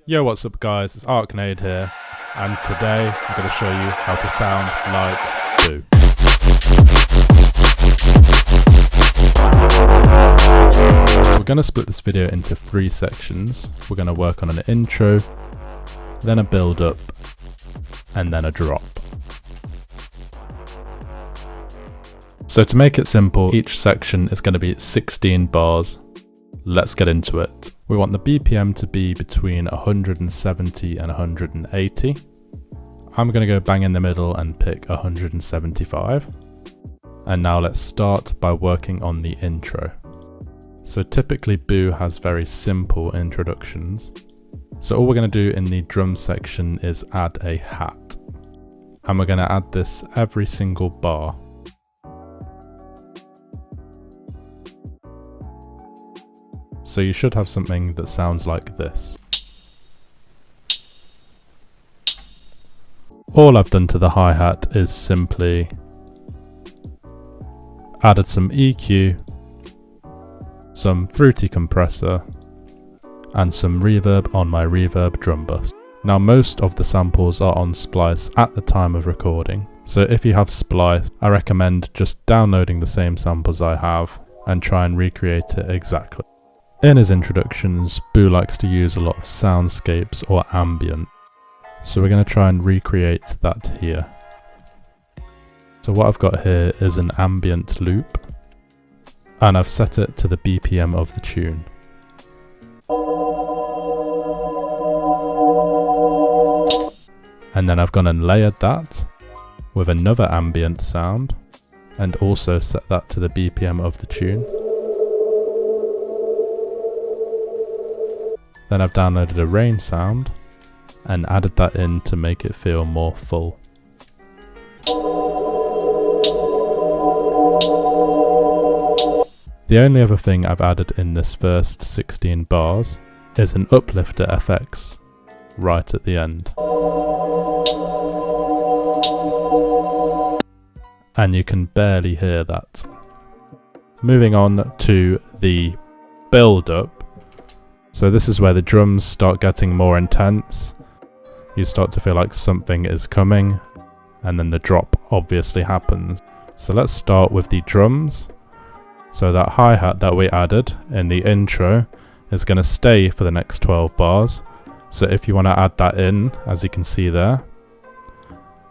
Yo, what's up guys, it's Arcnade here, and today I'm going to show you how to sound like Boo. We're going to split this video into 3 sections. We're going to work on an intro, then a build up, and then a drop. So to make it simple, each section is going to be 16 bars. Let's get into it. We want the BPM to be between 170 and 180. I'm going to go bang in the middle and pick 175. And now let's start by working on the intro. So typically Boo has very simple introductions. So all we're going to do in the drum section is add a hat. And we're going to add this every single bar. So you should have something that sounds like this. All I've done to the hi-hat is simply added some EQ, some fruity compressor, and some reverb on my reverb drum bus. Now most of the samples are on Splice at the time of recording, so if you have Splice, I recommend just downloading the same samples I have and try and recreate it exactly. In his introductions, Boo likes to use a lot of soundscapes or ambient, so we're going to try and recreate that here. So what I've got here is an ambient loop, and I've set it to the BPM of the tune. And then I've gone and layered that with another ambient sound, and also set that to the BPM of the tune. Then I've downloaded a rain sound and added that in to make it feel more full. The only other thing I've added in this first 16 bars is an uplifter FX right at the end. And you can barely hear that. Moving on to the build up. So this is where the drums start getting more intense. You start to feel like something is coming, and then the drop obviously happens. So let's start with the drums. So that hi-hat that we added in the intro is going to stay for the next 12 bars. So if you want to add that in, as you can see there.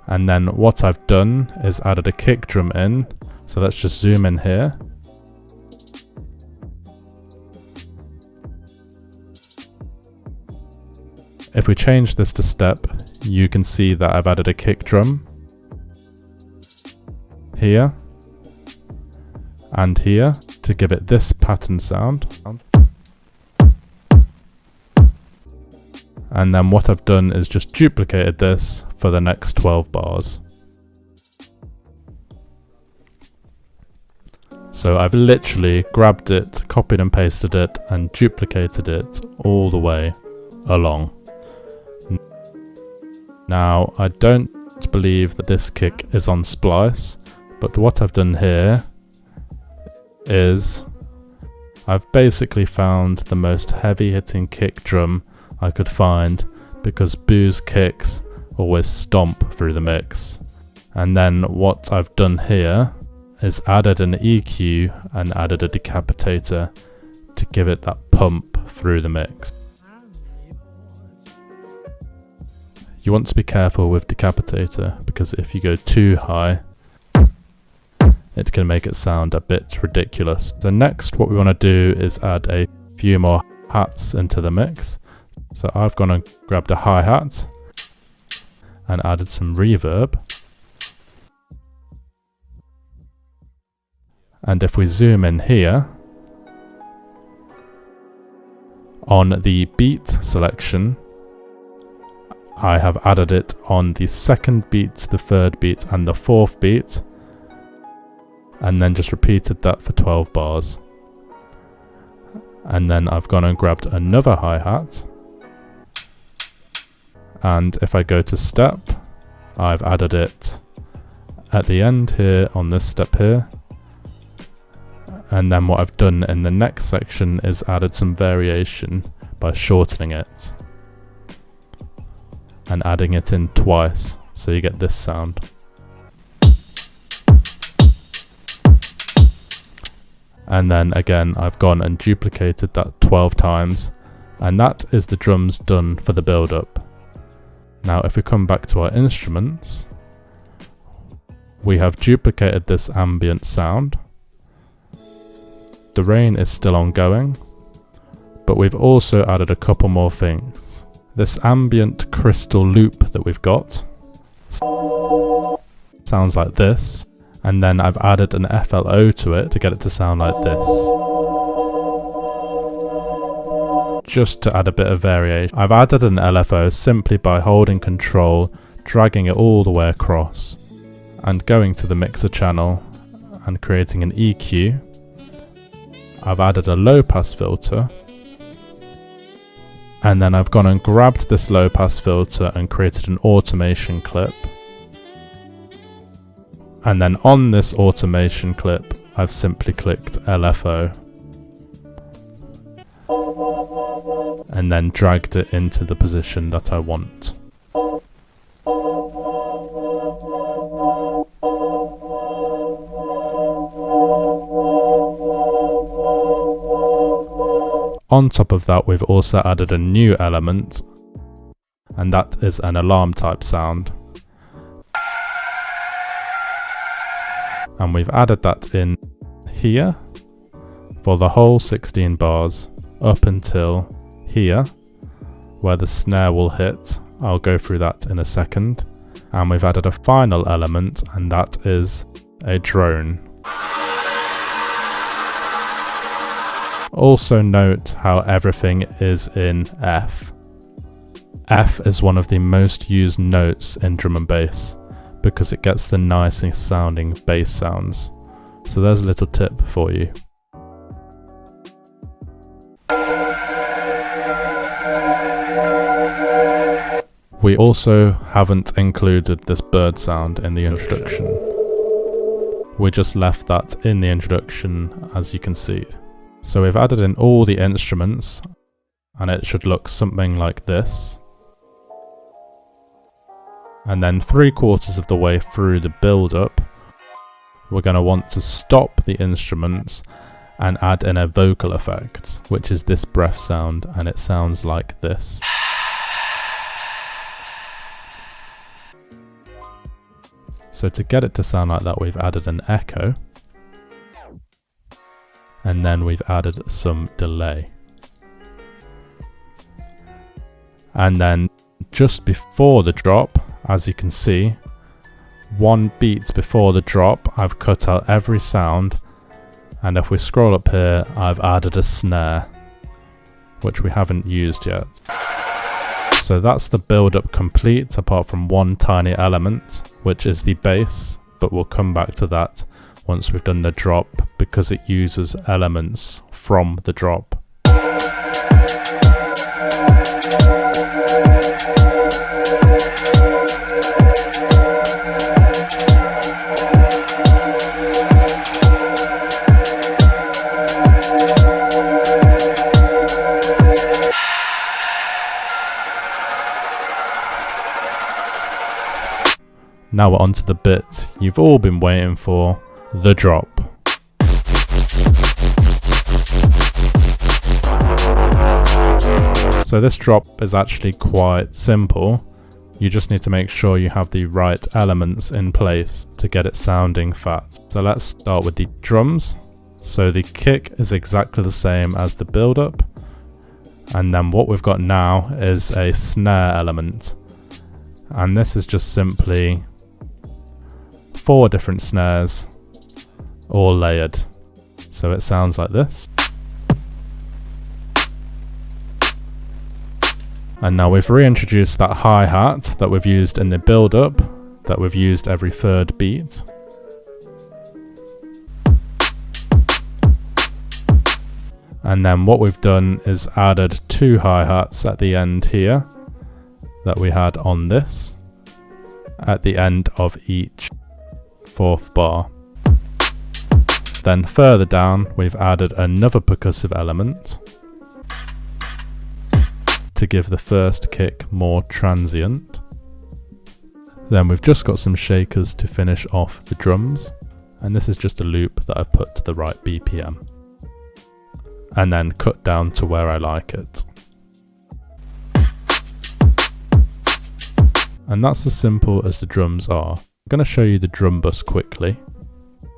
And then what I've done is added a kick drum in. So let's just zoom in here. If we change this to step, you can see that I've added a kick drum here and here to give it this pattern sound. And then what I've done is just duplicated this for the next 12 bars. So I've literally grabbed it, copied and pasted it, and duplicated it all the way along. Now, I don't believe that this kick is on Splice, but what I've done here is I've basically found the most heavy hitting kick drum I could find, because Boo's kicks always stomp through the mix. And then what I've done here is added an EQ and added a decapitator to give it that pump through the mix. You want to be careful with decapitator, because if you go too high, it can make it sound a bit ridiculous. So next what we want to do is add a few more hats into the mix. So I've gone and grabbed a hi-hat and added some reverb. And if we zoom in here, on the beat selection, I have added it on the second beat, the third beat, and the fourth beat, and then just repeated that for 12 bars. And then I've gone and grabbed another hi-hat, and if I go to step, I've added it at the end here on this step here. And then what I've done in the next section is added some variation by shortening it. and adding it in twice, so you get this sound. And then again, I've gone and duplicated that 12 times, and that is the drums done for the build up. Now if we come back to our instruments, we have duplicated this ambient sound. The rain is still ongoing, but we've also added a couple more things. This ambient crystal loop that we've got sounds like this, and then I've added an FLO to it to get it to sound like this. Just to add a bit of variation, I've added an LFO simply by holding Control, dragging it all the way across, and going to the mixer channel and creating an EQ. I've added a low pass filter, and then I've gone and grabbed this low pass filter and created an automation clip. And then on this automation clip, I've simply clicked LFO and then dragged it into the position that I want. On top of that, we've also added a new element, and that is an alarm type sound. And we've added that in here for the whole 16 bars up until here where the snare will hit. I'll go through that in a second. And we've added a final element, and that is a drone. Also note how everything is in F. F is one of the most used notes in drum and bass because it gets the nicest sounding bass sounds. So there's a little tip for you. We also haven't included this bird sound in the introduction. We just left that in the introduction, as you can see. So we've added in all the instruments, and it should look something like this. And then 3/4 of the way through the build up, we're going to want to stop the instruments and add in a vocal effect, which is this breath sound, and it sounds like this. So to get it to sound like that, we've added an echo, and then we've added some delay. And then just before the drop, as you can see, 1 beat before the drop, I've cut out every sound, and if we scroll up here, I've added a snare, which we haven't used yet. So that's the build up complete, apart from one tiny element, which is the bass, but we'll come back to that once we've done the drop, because it uses elements from the drop. Now we're on to the bit you've all been waiting for, the drop. So this drop is actually quite simple. You just need to make sure you have the right elements in place to get it sounding fat. So let's start with the drums. So the kick is exactly the same as the build up. And then what we've got now is a snare element. And this is just simply 4 different snares, all layered. So it sounds like this. And now we've reintroduced that hi-hat that we've used in the build-up, that we've used every 3rd beat. And then what we've done is added 2 hi-hats at the end here, that we had on this, at the end of each 4th bar. Then further down, we've added another percussive element. to give the first kick more transient. Then we've just got some shakers to finish off the drums, and this is just a loop that I've put to the right BPM. And then cut down to where I like it. And that's as simple as the drums are. I'm going to show you the drum bus quickly.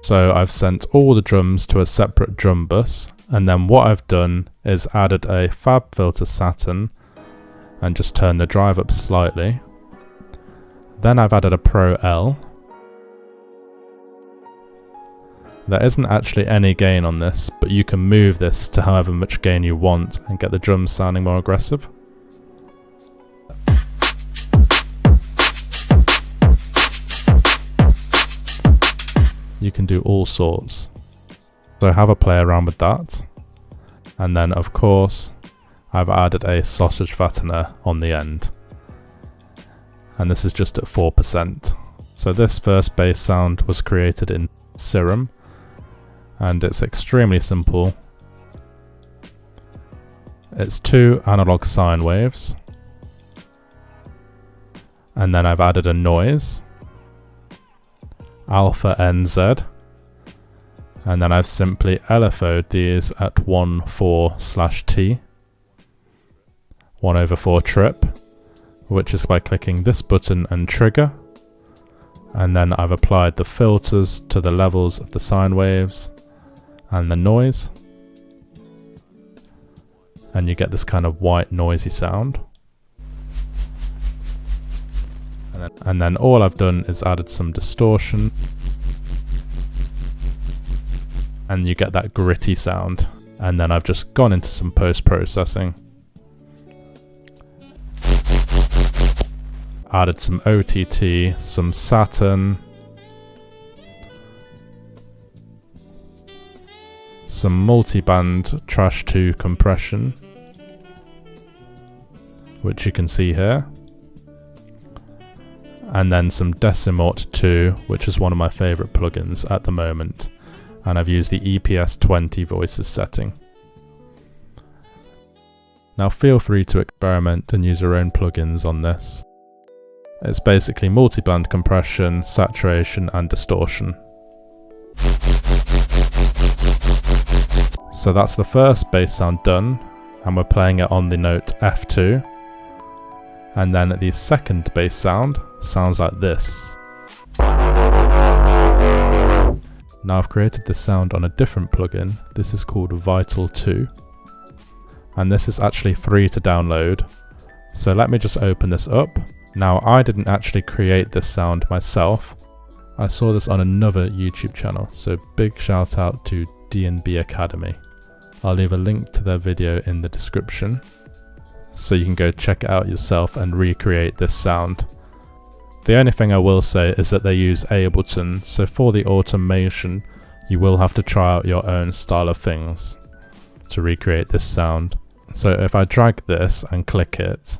So I've sent all the drums to a separate drum bus, and then what I've done is added a FabFilter Saturn and just turned the drive up slightly. Then I've added a Pro L. There isn't actually any gain on this, but you can move this to however much gain you want and get the drums sounding more aggressive. You can do all sorts. So have a play around with that. And then of course, I've added a sausage fattener on the end. And this is just at 4%. So this first bass sound was created in Serum, and it's extremely simple. It's 2 analog sine waves, and then I've added a noise, alpha NZ, and then I've simply LFO'd these at 1/4/T, 1/4 trip, which is by clicking this button and trigger, and then I've applied the filters to the levels of the sine waves and the noise, and you get this kind of white noisy sound. And then all I've done is added some distortion, and you get that gritty sound. And then I've just gone into some post-processing, added some OTT, some Saturn, some multiband Trash 2 compression, which you can see here, and then some Decimort 2, which is one of my favourite plugins at the moment, and I've used the EPS20 voices setting. Now feel free to experiment and use your own plugins on this. It's basically multiband compression, saturation and distortion. So that's the first bass sound done, and we're playing it on the note F2. And then the second bass sound sounds like this. Now I've created this sound on a different plugin. This is called Vital 2. And this is actually free to download. So let me just open this up. Now I didn't actually create this sound myself. I saw this on another YouTube channel, so big shout out to D&B Academy. I'll leave a link to their video in the description, so you can go check it out yourself and recreate this sound. The only thing I will say is that they use Ableton, so for the automation you will have to try out your own style of things to recreate this sound. So if I drag this and click it,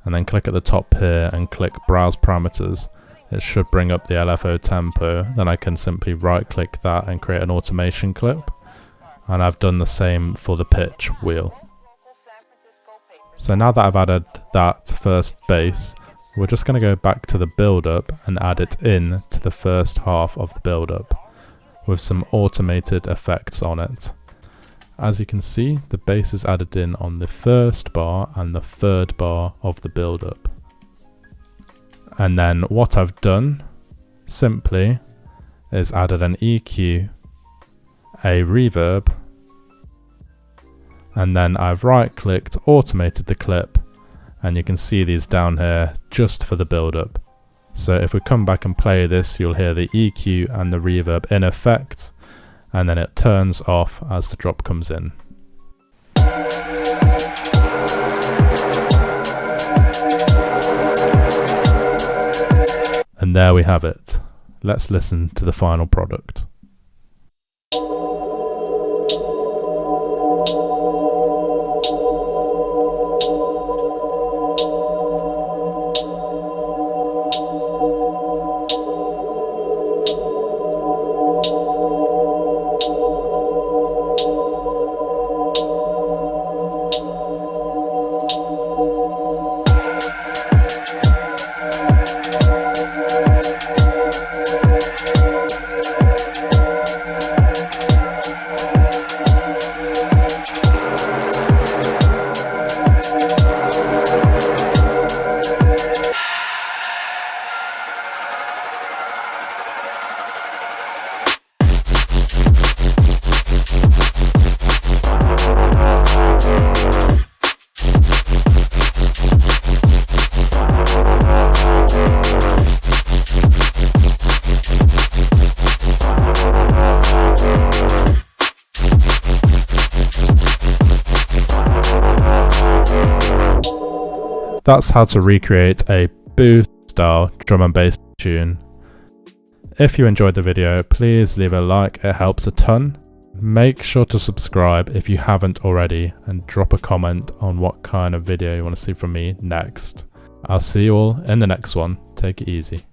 and then click at the top here and click Browse Parameters, it should bring up the LFO tempo. Then I can simply right click that and create an automation clip, and I've done the same for the pitch wheel. So now that I've added that first bass, we're just going to go back to the build-up and add it in to the first half of the build-up with some automated effects on it. As you can see, the bass is added in on the first bar and the third bar of the build-up. And then what I've done simply is added an EQ, a reverb, and then I've right-clicked, automated the clip, and you can see these down here just for the build-up. So if we come back and play this, you'll hear the EQ and the reverb in effect, and then it turns off as the drop comes in. And there we have it. Let's listen to the final product. That's how to recreate a boo style drum and bass tune. If you enjoyed the video, please leave a like, it helps a ton. Make sure to subscribe if you haven't already, and drop a comment on what kind of video you want to see from me next. I'll see you all in the next one. Take it easy.